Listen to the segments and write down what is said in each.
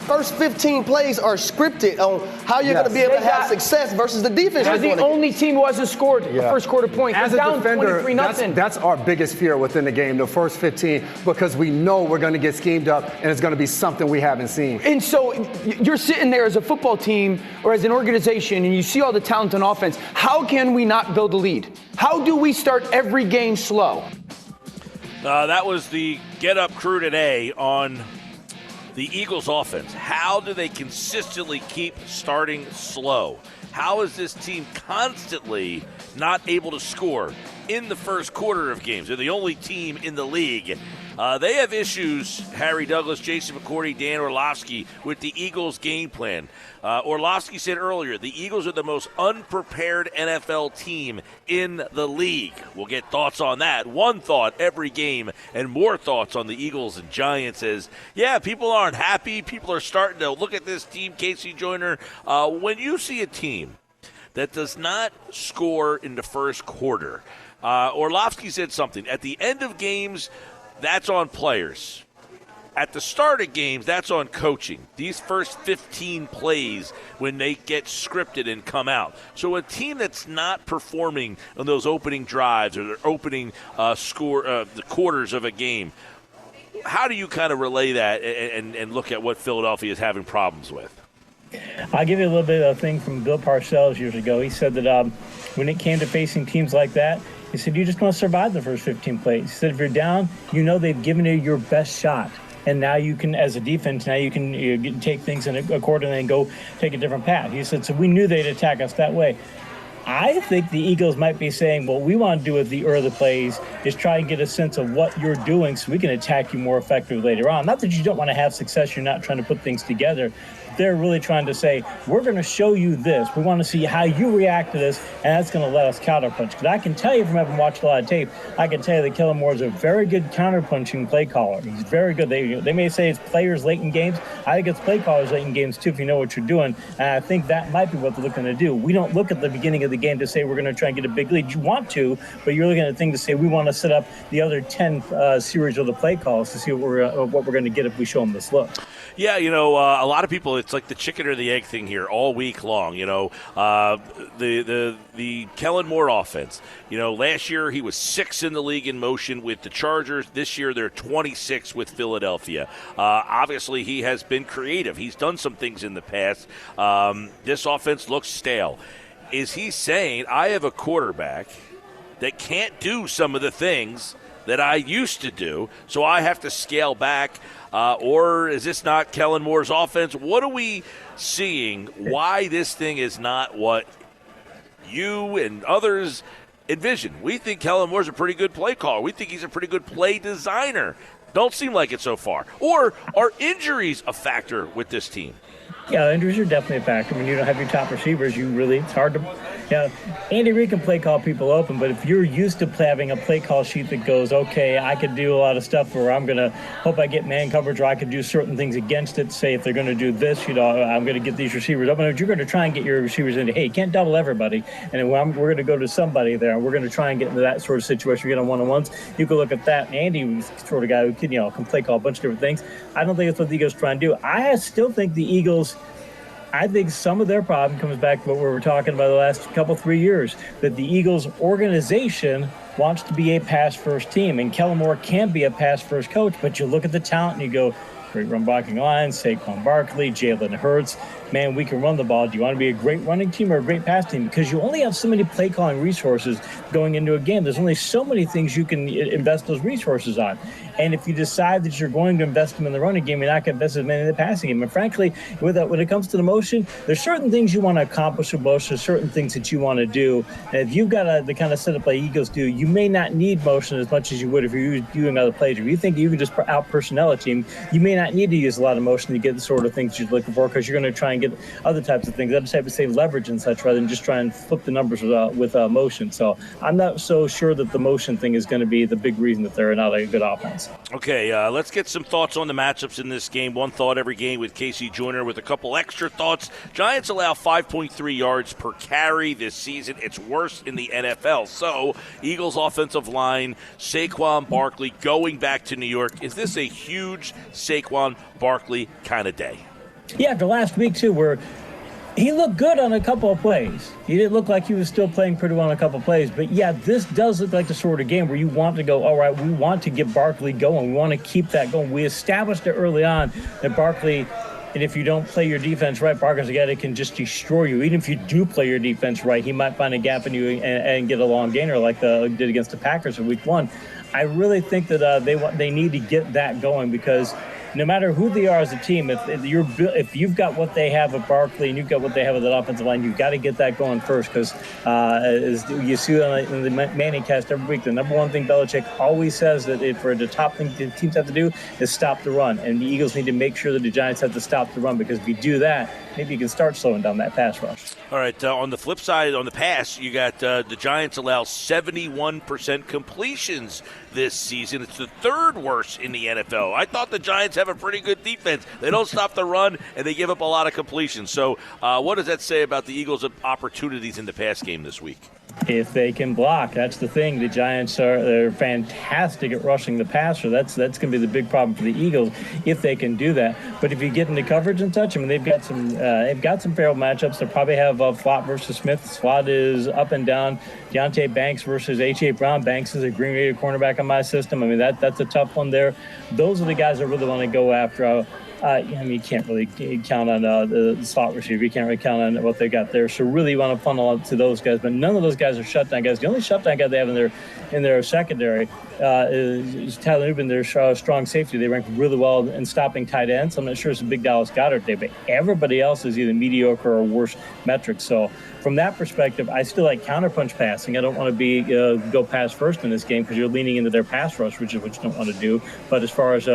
first 15 plays are scripted on how you're going to be able to have success versus the defense. They're the only team who hasn't scored the first quarter point. As They're a down defender, 23-0. that's our biggest fear within the game, the first 15, because we know we're going to get schemed up and it's going to be something we haven't seen. And so you're sitting there as a football team or as an organization and you see all the talent on offense. How can we not build a lead? How do we start every game slow? That was the get-up crew today on the Eagles offense. How do they consistently keep starting slow? How is this team constantly not able to score in the first quarter of games? They're the only team in the league. They have issues, Harry Douglas, Jason McCourty, Dan Orlovsky, with the Eagles' game plan. Orlovsky said earlier, the Eagles are the most unprepared NFL team in the league. We'll get thoughts on that. One thought every game and more thoughts on the Eagles and Giants is, yeah, people aren't happy. People are starting to look at this team, Casey Joyner. When you see a team that does not score in the first quarter, Orlovsky said something. At the end of games, that's on players. At the start of games, that's on coaching. These first 15 plays when they get scripted and come out. So a team that's not performing on those opening drives or their opening the quarters of a game, how do you kind of relay that and look at what Philadelphia is having problems with? I'll give you a little bit of a thing from Bill Parcells years ago. He said that when it came to facing teams like that, he said, you just want to survive the first 15 plays. He said, if you're down, you know they've given you your best shot. And now you can, as a defense, now you can take things in accordingly and go take a different path. He said, so we knew they'd attack us that way. I think the Eagles might be saying, what we want to do with the early plays is try and get a sense of what you're doing so we can attack you more effectively later on. Not that you don't want to have success, you're not trying to put things together. They're really trying to say, we're going to show you this. We want to see how you react to this, and that's going to let us counterpunch. Because I can tell you from having watched a lot of tape, I can tell you that Kellen Moore is a very good counterpunching play caller. He's very good. They may say it's players late in games. I think it's play callers late in games, too, if you know what you're doing. And I think that might be what they're looking to do. We don't look at the beginning of the game to say we're going to try and get a big lead. You want to, but you're looking at the thing to say we want to set up the other 10 series of the play calls to see what we're going to get if we show them this look. Yeah, a lot of people, it's like the chicken or the egg thing here all week long. The Kellen Moore offense. Last year he was 6th in the league in motion with the Chargers. This year they're 26th with Philadelphia. Obviously he has been creative. He's done some things in the past. This offense looks stale. Is he saying, I have a quarterback that can't do some of the things that I used to do, so I have to scale back? Or is this not Kellen Moore's offense? What are we seeing? Why this thing is not what you and others envision? We think Kellen Moore's a pretty good play caller. We think he's a pretty good play designer. Don't seem like it so far. Or are injuries a factor with this team? Yeah, injuries are definitely a factor. When you don't have your top receivers, it's hard to. Andy Reid can play call people open, but if you're used to having a play call sheet that goes, okay, I could do a lot of stuff where I'm going to hope I get man coverage, or I could do certain things against it. Say if they're going to do this, I'm going to get these receivers open. If you're going to try and get your receivers into, hey, you can't double everybody, and we're going to go to somebody there, and we're going to try and get into that sort of situation. You get on one-on-ones, you can look at that. And Andy was the sort of guy who can play call a bunch of different things. I don't think that's what the Eagles try and do. I still think the Eagles. I think some of their problem comes back to what we were talking about the last 3 years, that the Eagles organization wants to be a pass-first team, and Kellen Moore can be a pass-first coach, but you look at the talent and you go, great run blocking line, Saquon Barkley, Jalen Hurts. Man, we can run the ball. Do you want to be a great running team or a great pass team? Because you only have so many play calling resources going into a game. There's only so many things you can invest those resources on. And if you decide that you're going to invest them in the running game, you're not going to invest as many in the passing game. And frankly, when it comes to the motion, there's certain things you want to accomplish with motion, there's certain things that you want to do. And if you've got the kind of setup like Eagles do, you may not need motion as much as you would if you're doing other plays. If you think you can just out-personnel a team, you may not need to use a lot of motion to get the sort of things you're looking for, because you're going to try and get other types of things, other types of, say, leverage and such, rather than just try and flip the numbers with motion. So I'm not so sure that the motion thing is going to be the big reason that they're not a good offense. Okay, let's get some thoughts on the matchups in this game. One thought every game with Casey Joyner with a couple extra thoughts. Giants allow 5.3 yards per carry this season. It's worse in the NFL. So, Eagles offensive line, Saquon Barkley going back to New York. Is this a huge Saquon Barkley kind of day? Yeah, after last week, too, where he looked good on a couple of plays. He didn't look like he was still playing pretty well on a couple of plays. But, yeah, this does look like the sort of game where you want to go, all right, we want to get Barkley going. We want to keep that going. We established it early on that Barkley, and if you don't play your defense right, Barkley's a guy that can just destroy you. Even if you do play your defense right, he might find a gap in you and get a long gainer like did against the Packers in week 1. I really think that they need to get that going because no matter who they are as a team, if you've got what they have with Barkley and you've got what they have with that offensive line, you've got to get that going first because as you see in the Manning cast every week, the number one thing Belichick always says that for the top thing the teams have to do is stop the run. And the Eagles need to make sure that the Giants have to stop the run because if you do that, maybe you can start slowing down that pass rush. All right, on the flip side, on the pass, you got the Giants allow 71% completions this season. It's the third worst in the NFL. I thought the Giants have a pretty good defense. They don't stop the run, and they give up a lot of completions. So what does that say about the Eagles' opportunities in the pass game this week? If they can block, that's the thing. The Giants they're fantastic at rushing the passer. That's going to be the big problem for the Eagles if they can do that. But if you get into coverage and touch, I mean, they've got some favorable matchups. They probably have Slot versus Smith. Slot is up and down. Deontay Banks versus H.A. Brown. Banks is a Green Bay cornerback on my system. I mean, that's a tough one there. Those are the guys I really want to go after. I mean, you can't really count on the slot receiver. You can't really count on what they got there. So really you want to funnel up to those guys. But none of those guys are shutdown guys. The only shutdown guy they have in their secondary is Tyler Nubin, their strong safety. They rank really well in stopping tight ends. I'm not sure it's a big Dallas Goedert day, but everybody else is either mediocre or worse metrics. So from that perspective, I still like counterpunch passing. I don't want to go pass first in this game because you're leaning into their pass rush, which is what you don't want to do. But as far as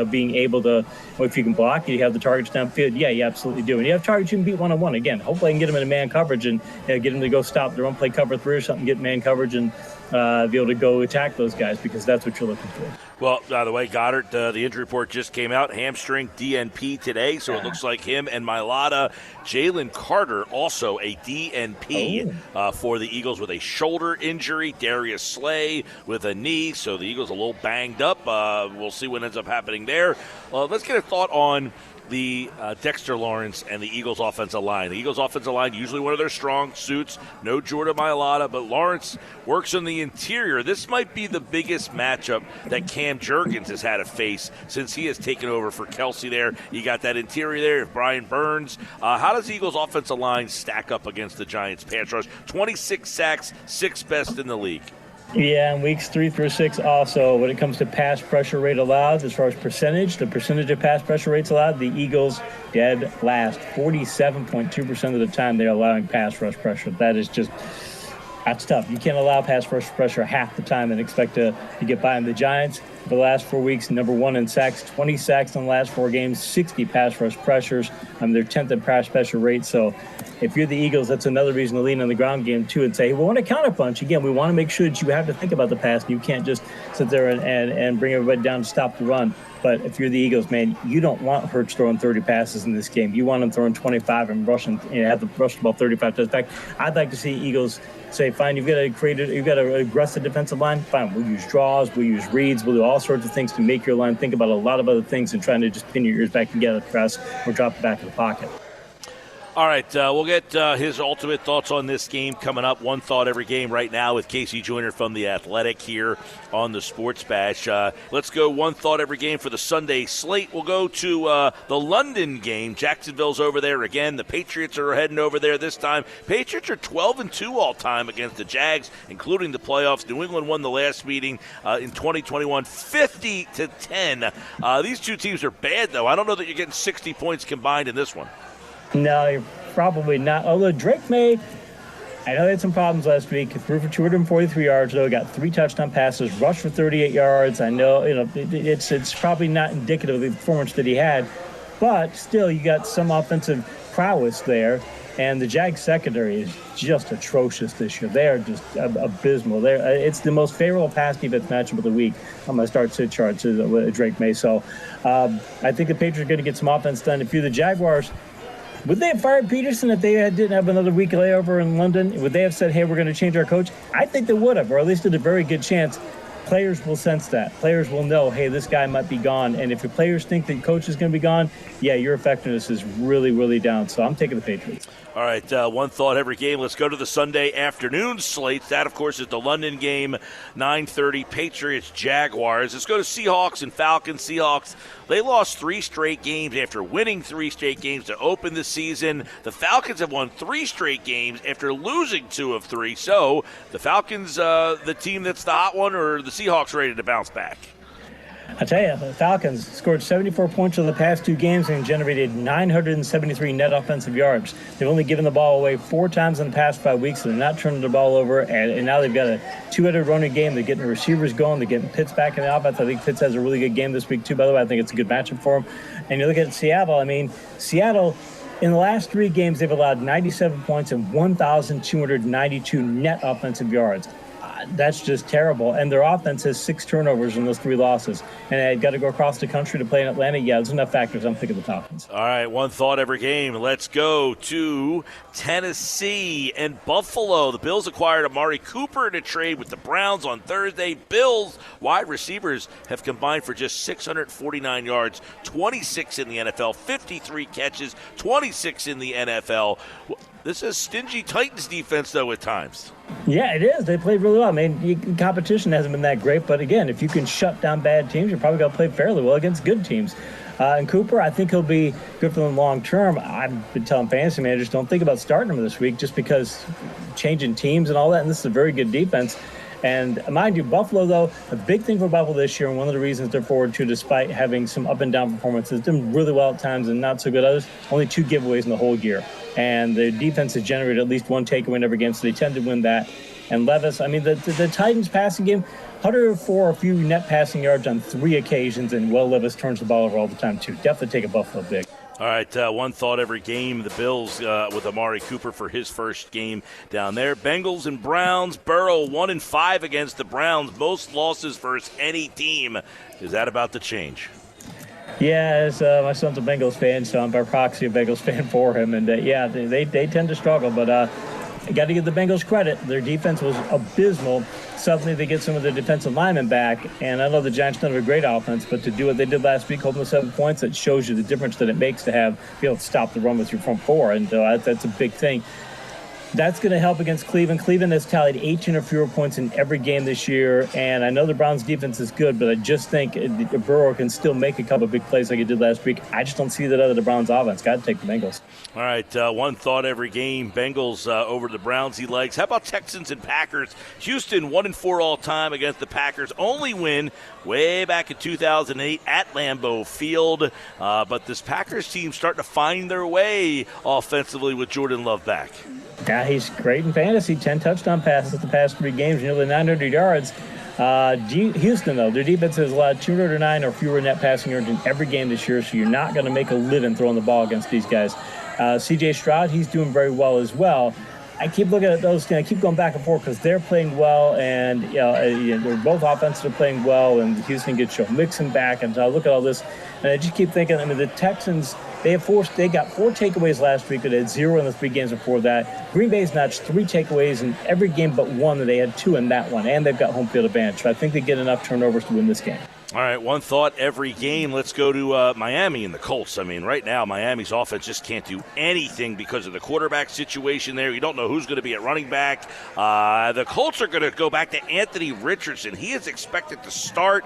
being able to, if you can block, you have the targets downfield. Yeah, you absolutely do. And you have targets you can beat one-on-one. Again, hopefully I can get them in a man coverage and get them to go stop the run, play cover 3 or something, get man coverage and be able to go attack those guys because that's what you're looking for. Well, by the way, Goddard, the injury report just came out. Hamstring DNP today, so it looks like him and Mailata. Jalen Carter, also a DNP for the Eagles with a shoulder injury. Darius Slay with a knee, so the Eagles a little banged up. We'll see what ends up happening there. Let's get a thought on the Dexter Lawrence and the Eagles offensive line. The Eagles offensive line, usually one of their strong suits. No Jordan Mailata, but Lawrence works in the interior. This might be the biggest matchup that Cam Jurgens has had to face since he has taken over for Kelsey there. You got that interior there, Brian Burns. How does the Eagles offensive line stack up against the Giants pass rush? 26 sacks, 6th best in the league. Yeah, in weeks 3 through 6 also, when it comes to pass pressure rate allowed, as far as the percentage of pass pressure rates allowed, the Eagles dead last. 47.2% of the time they're allowing pass rush pressure. That's tough. You can't allow pass rush pressure half the time and expect to get by. And the Giants, for the last 4 weeks, number 1 in sacks, 20 sacks in the last 4 games, 60 pass rush pressures. They're 10th in pass pressure rate. So if you're the Eagles, that's another reason to lean on the ground game, too, and say, hey, we want to counterpunch. Again, we want to make sure that you have to think about the pass. And you can't just sit there and bring everybody down to stop the run. But if you're the Eagles, man, you don't want Hurts throwing 30 passes in this game. You want him throwing 25 and rushing, have to rush the ball 35 times. In fact, I'd like to see Eagles say, fine, you've got an aggressive defensive line. Fine, we'll use draws, we'll use reads, we'll do all sorts of things to make your line think about a lot of other things than trying to just pin your ears back and get a press or drop it back in the pocket. All right, we'll get his ultimate thoughts on this game coming up. One thought every game right now with Casey Joyner from The Athletic here on the Sports Bash. Let's go one thought every game for the Sunday slate. We'll go to the London game. Jacksonville's over there again. The Patriots are heading over there this time. Patriots are 12-2 all time against the Jags, including the playoffs. New England won the last meeting in 2021, 50-10. These two teams are bad, though. I don't know that you're getting 60 points combined in this one. No, you're probably not. Although Drake May, I know they had some problems last week. Threw for 243 yards, though. Got 3 touchdown passes, rushed for 38 yards. I know, it's probably not indicative of the performance that he had, but still, you got some offensive prowess there. And the Jags secondary is just atrocious this year. They are just abysmal. It's the most favorable pass defense matchup of the week on my start-sit charts with Drake May. So I think the Patriots are going to get some offense done. If you're the Jaguars, would they have fired Peterson if they didn't have another week layover in London? Would they have said, hey, we're going to change our coach? I think they would have, or at least did a very good chance. players will sense that. Players will know, hey, this guy might be gone. And if your players think the coach is going to be gone, yeah, your effectiveness is really, really down. So I'm taking the Patriots. All right, one thought every game. Let's go to the Sunday afternoon slate. That, of course, is the London game, 9:30, Patriots-Jaguars. Let's go to Seahawks and Falcons. Seahawks, they lost 3 straight games after winning 3 straight games to open the season. The Falcons have won 3 straight games after losing 2 of 3. So the Falcons, the team that's the hot one, or the Seahawks ready to bounce back? I tell you, the Falcons scored 74 points in the past 2 games and generated 973 net offensive yards. They've only given the ball away 4 times in the past 5 weeks, so they're not turning the ball over. And now they've got a 2-headed running game. They're getting the receivers going. They're getting Pitts back in the offense. I think Pitts has a really good game this week, too, by the way. I think it's a good matchup for him. And you look at Seattle, Seattle, in the last 3 games, they've allowed 97 points and 1,292 net offensive yards. That's just terrible. And their offense has 6 turnovers in those 3 losses. And they've got to go across the country to play in Atlanta. Yeah, there's enough factors. I'm thinking the Falcons. All right, one thought every game. Let's go to Tennessee and Buffalo. The Bills acquired Amari Cooper in a trade with the Browns on Thursday. Bills wide receivers have combined for just 649 yards, 26 in the NFL, 53 catches, 26 in the NFL. This is stingy Titans defense, though, at times. Yeah, it is. They played really well. Competition hasn't been that great, but again, if you can shut down bad teams, you're probably going to play fairly well against good teams. And Cooper, I think he'll be good for them long term. I've been telling fantasy managers, don't think about starting him this week just because changing teams and all that, and this is a very good defense. And mind you, Buffalo, though, a big thing for Buffalo this year, and one of the reasons they're forward to, despite having some up and down performances, doing really well at times and not so good others, only 2 giveaways in the whole year. And their defense has generated at least 1 takeaway in every game, so they tend to win that. And Levis, the Titans passing game, 104 a few net passing yards on 3 occasions, and Levis turns the ball over all the time, too. Definitely take a Buffalo big. All right, one thought every game. The Bills with Amari Cooper for his first game down there. Bengals and Browns. Burrow 1-5 against the Browns. Most losses versus any team. Is that about to change? Yeah, my son's a Bengals fan, so I'm by proxy a Bengals fan for him. And, they tend to struggle, but I got to give the Bengals credit. Their defense was abysmal. Suddenly they get some of their defensive linemen back, and I know the Giants don't have a great offense, but to do what they did last week, holding the 7 points, that shows you the difference that it makes to be able to stop the run with your front 4, and that's a big thing. That's going to help against Cleveland. Cleveland has tallied 18 or fewer points in every game this year, and I know the Browns' defense is good, but I just think Burrow can still make a couple of big plays like he did last week. I just don't see that out of the Browns' offense. Got to take the Bengals. All right, one thought every game. Bengals over the Browns he likes. How about Texans and Packers? Houston 1-4 all time against the Packers. Only win way back in 2008 at Lambeau Field. But this Packers team starting to find their way offensively with Jordan Love back. Yeah, he's great in fantasy. 10 touchdown passes the past 3 games, nearly 900 yards. Houston, though, their defense has allowed 209 or fewer net passing yards in every game this year, so you're not going to make a living throwing the ball against these guys. C.J. Stroud, he's doing very well as well. I keep looking at those, I keep going back and forth because they're playing well, and they're both offenses are playing well, and Houston gets Joe Mixon back, and so I look at all this, and I just keep thinking, the Texans, they got 4 takeaways last week, but they had 0 in the 3 games before that. Green Bay's notched 3 takeaways in every game but 1, and they had 2 in that one, and they've got home field advantage, so I think they get enough turnovers to win this game. All right, one thought every game. Let's go to Miami and the Colts. Right now Miami's offense just can't do anything because of the quarterback situation there. You don't know who's going to be at running back. The Colts are going to go back to Anthony Richardson. He is expected to start.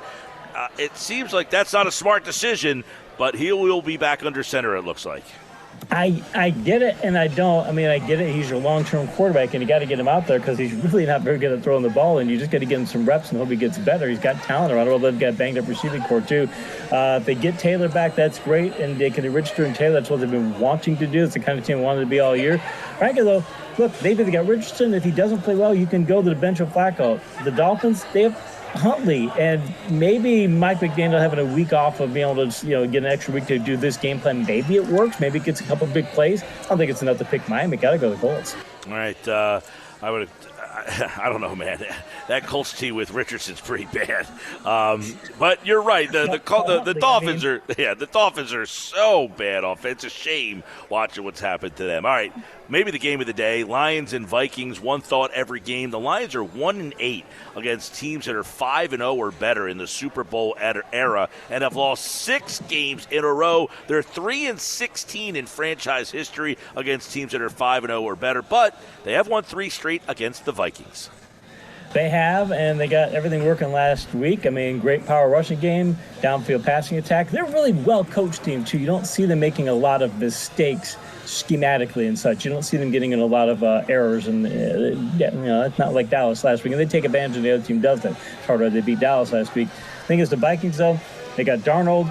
It seems like that's not a smart decision, but he will be back under center, it looks like. I get it, and I don't. I get it. He's your long-term quarterback, and you got to get him out there because he's really not very good at throwing the ball, and you just got to get him some reps and hope he gets better. He's got talent around. Although they've got banged-up receiving core, too. If they get Taylor back, that's great, and they can enrich during Taylor. That's what they've been wanting to do. It's the kind of team they wanted to be all year. Frankly, though, look, they've either got Richardson. If he doesn't play well, you can go to the bench of Flacco. The Dolphins, they have Huntley, and maybe Mike McDaniel having a week off of being able to, get an extra week to do this game plan. Maybe it works. Maybe it gets a couple big plays. I don't think it's enough to pick Miami. Got to go to the Colts. All right, I don't know, man. That Colts team with Richardson's pretty bad. But you're right. The Dolphins are the Dolphins are so bad offense. It's a shame watching what's happened to them. All right, maybe the game of the day: Lions and Vikings. One thought every game. The Lions are 1-8 against teams that are 5-0 or better in the Super Bowl era, and have lost 6 games in a row. They're 3-16 in franchise history against teams that are 5-0 or better, but they have won 3 straight against the Vikings. They have, and they got everything working last week. I mean, great power rushing game, downfield passing attack. They're a really well-coached team, too. You don't see them making a lot of mistakes schematically and such. You don't see them getting in a lot of errors, and it's not like Dallas last week. And they take advantage of the other team does that. It's harder. They beat Dallas last week. The thing is, the Vikings, though, they got Darnold.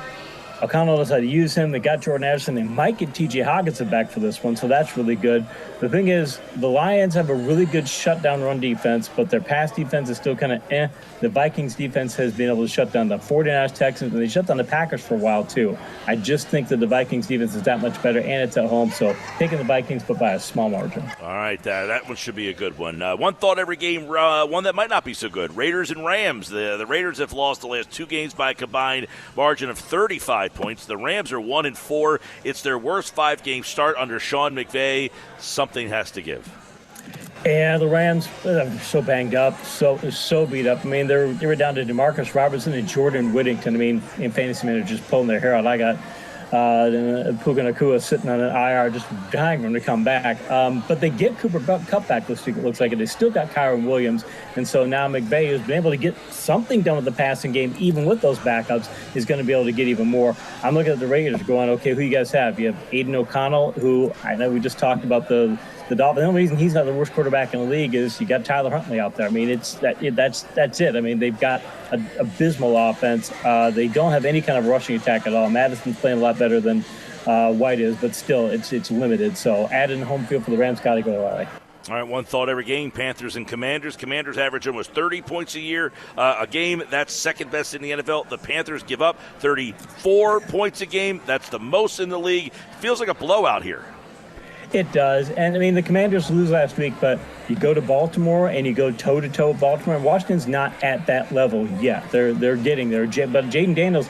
O'Connell knows how to use him. They got Jordan Addison. They might get T.J. Hockenson back for this one, so that's really good. The thing is, the Lions have a really good shutdown run defense, but their pass defense is still kind of eh. The Vikings defense has been able to shut down the 49ers, Texans, and they shut down the Packers for a while, too. I just think that the Vikings defense is that much better, and it's at home, so taking the Vikings, but by a small margin. All right, that one should be a good one. One thought every game, one that might not be so good. Raiders and Rams. The Raiders have lost the last 2 games by a combined margin of 35 points. The Rams are 1-4. It's their worst 5-game start under Sean McVay. Something has to give. Yeah, the Rams are so banged up, so beat up. I mean, they were down to DeMarcus Robertson and Jordan Whittington. I mean, in fantasy managers just pulling their hair out. I got Puka Nacua sitting on an IR, just dying for him to come back. But they get Cooper Kupp back this week, it looks like, and they still got Kyron Williams. And so now McVay has been able to get something done with the passing game, even with those backups, is going to be able to get even more. I'm looking at the Raiders going, okay, who you guys have? You have Aiden O'Connell, who I know we just talked about the Dolphins. The only reason he's not the worst quarterback in the league is you got Tyler Huntley out there. I mean, that's it. I mean, they've got an abysmal offense. They don't have any kind of rushing attack at all. Madison's playing a lot better than White is, but still, it's limited. So adding home field for the Rams got to go away. All right, one thought every game, Panthers and Commanders. Commanders average almost 30 points a game. That's second best in the NFL. The Panthers give up 34 points a game. That's the most in the league. Feels like a blowout here. It does. And, I mean, the Commanders lose last week, but you go to Baltimore and you go toe-to-toe with Baltimore, and Washington's not at that level yet. They're getting there. But Jaden Daniels,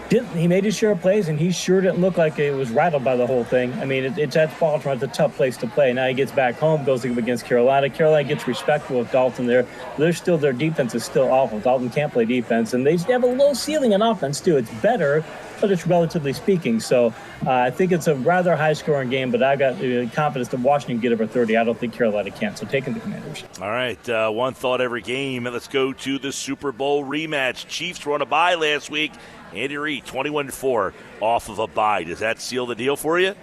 he made his share of plays, and he sure didn't look like it was rattled by the whole thing. I mean, it's at Baltimore. It's a tough place to play. Now he gets back home, goes against Carolina. Carolina gets respectful with Dalton there. Their defense is still awful. Dalton can't play defense, and they have a low ceiling on offense, too. It's better, but it's relatively speaking. So I think it's a rather high-scoring game, but I've got confidence that Washington can get over 30. I don't think Carolina can, so taking the Commanders. All right, one thought every game. Let's go to the Super Bowl rematch. Chiefs were on a bye last week. Andy Reid, 21-4 off of a bye. Does that seal the deal for you?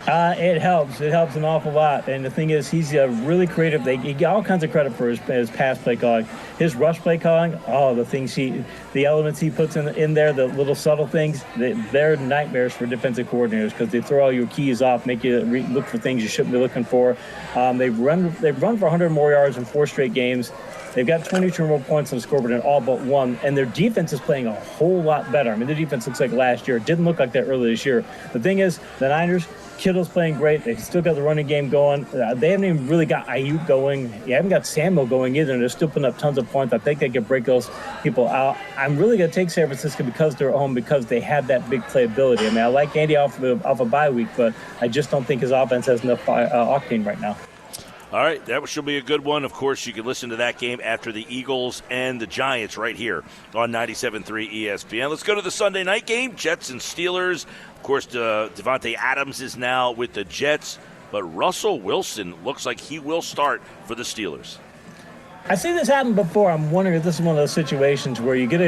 It helps. It helps an awful lot. And the thing is, he's really creative. He got all kinds of credit for his pass play calling. His rush play calling, the elements he puts in there, the little subtle things, they're nightmares for defensive coordinators because they throw all your keys off, make you look for things you shouldn't be looking for. They've run for 100 more yards in 4 straight games. They've got 22 more points on the scoreboard in all but 1, and their defense is playing a whole lot better. I mean, their defense looks like last year. It didn't look like that earlier this year. The thing is, the Niners, Kittle's playing great. They still got the running game going. They haven't even really got Ayuk going. You haven't got Samuel going either, and they're still putting up tons of points. I think they can break those people out. I'm really going to take San Francisco because they're at home, because they have that big playability. I mean, I like Andy off a bye week, but I just don't think his offense has enough octane right now. All right, that should be a good one. Of course, you can listen to that game after the Eagles and the Giants right here on 97.3 ESPN. Let's go to the Sunday night game, Jets and Steelers. Of course, Devontae Adams is now with the Jets, but Russell Wilson looks like he will start for the Steelers. I've seen this happen before. I'm wondering if this is one of those situations where you get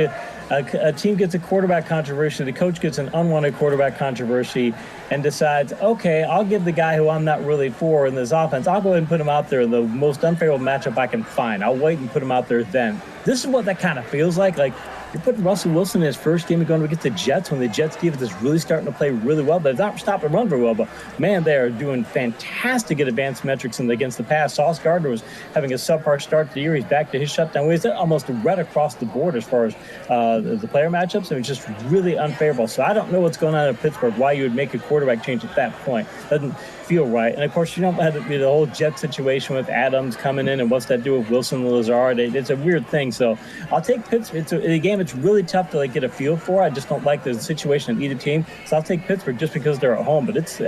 a team gets a quarterback controversy, the coach gets an unwanted quarterback controversy and decides, okay, I'll give the guy who I'm not really for in this offense, I'll go ahead and put him out there in the most unfavorable matchup I can find. I'll wait and put him out there then. This is what that kind of feels like. Like, You're putting Russell Wilson in his first game going against the Jets when the Jets defense is really starting to play really well. They've not stopped the run very well, but man, they are doing fantastic at advanced metrics against the pass. Sauce Gardner was having a subpar start to the year. He's back to his shutdown ways. They're almost right across the board as far as the player matchups. It was just really unfavorable. So I don't know what's going on in Pittsburgh, why you would make a quarterback change at that point. Doesn't feel right. And of course, you don't have the whole Jet situation with Adams coming in and what's that do with Wilson and Lazard. It's a weird thing. So I'll take Pittsburgh. It's a game it's really tough to get a feel for. I just don't like the situation of either team. So I'll take Pittsburgh just because they're at home. But this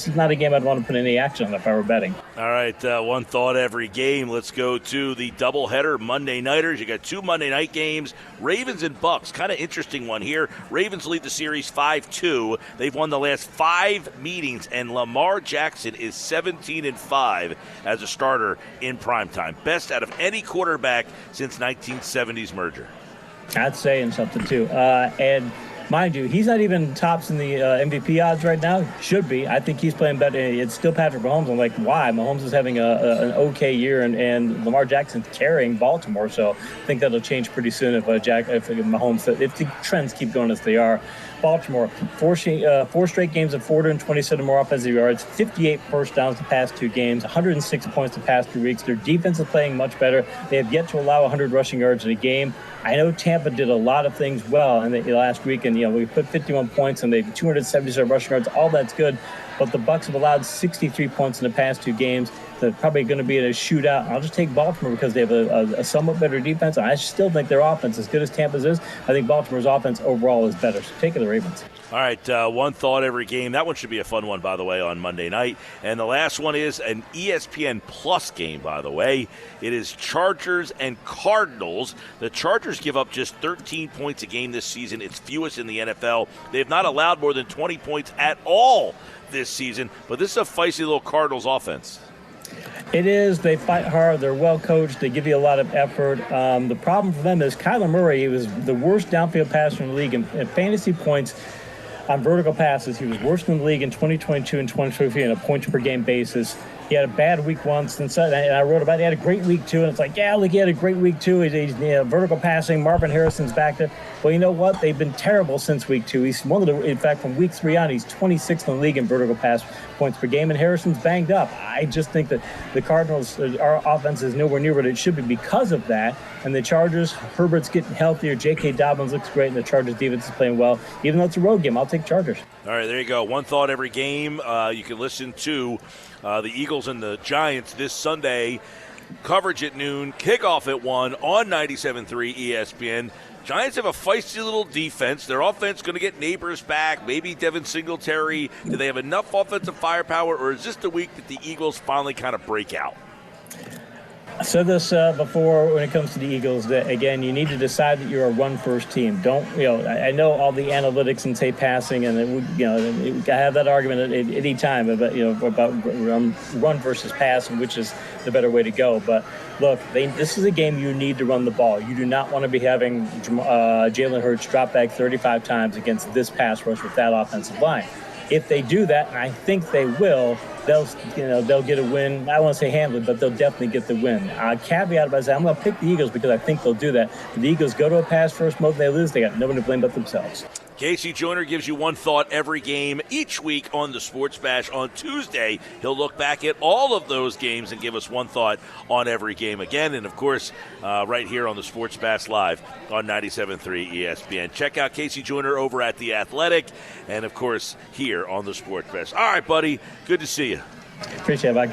is not a game I'd want to put any action on if I were betting. All right, one thought every game. Let's go to the doubleheader Monday Nighters. You got 2 Monday night games, Ravens and Bucks. Kind of interesting one here. Ravens lead the series 5-2. They've won the last 5 meetings, and Lamar Jackson is 17-5 as a starter in primetime. Best out of any quarterback since 1970s merger. That's saying something, too. And mind you, he's not even tops in the MVP odds right now. Should be. I think he's playing better. It's still Patrick Mahomes. I'm like, why? Mahomes is having an okay year, and Lamar Jackson's carrying Baltimore. So I think that'll change pretty soon if the trends keep going as they are. Baltimore, 4 straight games of 427 more offensive yards, 58 first downs the past 2 games, 106 points the past 2 weeks. Their defense is playing much better. They have yet to allow 100 rushing yards in a game. I know Tampa did a lot of things well in the last week, and we put 51 points and they have 277 rushing yards. All that's good, but the Bucs have allowed 63 points in the past 2 games. They're probably going to be in a shootout. I'll just take Baltimore because they have a somewhat better defense. I still think their offense, as good as Tampa's is, I think Baltimore's offense overall is better. So take the Ravens. All right, one thought every game. That one should be a fun one, by the way, on Monday night. And the last one is an ESPN Plus game, by the way. It is Chargers and Cardinals. The Chargers give up just 13 points a game this season. It's fewest in the NFL. They have not allowed more than 20 points at all this season. But this is a feisty little Cardinals offense. It is. They fight hard. They're well coached. They give you a lot of effort. The problem for them is Kyler Murray. He was the worst downfield passer in the league in fantasy points on vertical passes. He was worse in the league in 2022 and 2023 on a points per game basis. He had a bad week once, and I wrote about it. He had a great week, too, and it's like, he had a great week, too. He's vertical passing. Marvin Harrison's back there. Well, you know what? They've been terrible since week 2. He's in fact, from week 3 on, he's 26th in the league in vertical pass points per game, and Harrison's banged up. I just think that the Cardinals, our offense is nowhere near what it should be because of that. And the Chargers, Herbert's getting healthier. J.K. Dobbins looks great, and the Chargers defense is playing well. Even though it's a road game, I'll take Chargers. All right, there you go. One thought every game. You can listen to the Eagles and the Giants this Sunday. Coverage at noon, kickoff at 1 on 97.3 ESPN. Giants have a feisty little defense. Their offense going to get Neighbors back, maybe Devin Singletary. Do they have enough offensive firepower, or is this the week that the Eagles finally kind of break out? I said this before when it comes to the Eagles, that, again, you need to decide that you're a run-first team. Don't, I know all the analytics and say passing, and, I have that argument at any time about run versus pass and which is the better way to go. But, look, this is a game you need to run the ball. You do not want to be having Jalen Hurts drop back 35 times against this pass rush with that offensive line. If they do that, and I think they will, they'll get a win. I don't want to say handily, but they'll definitely get the win. Caveat by saying I'm going to pick the Eagles because I think they'll do that. If the Eagles go to a pass-first mode and they lose, they got no one to blame but themselves. Casey Joyner gives you one thought every game each week on the Sports Bash. On Tuesday, he'll look back at all of those games and give us one thought on every game again. And, of course, right here on the Sports Bash Live on 97.3 ESPN. Check out Casey Joyner over at The Athletic and, of course, here on the Sports Bash. All right, buddy. Good to see you. Appreciate it, Mike.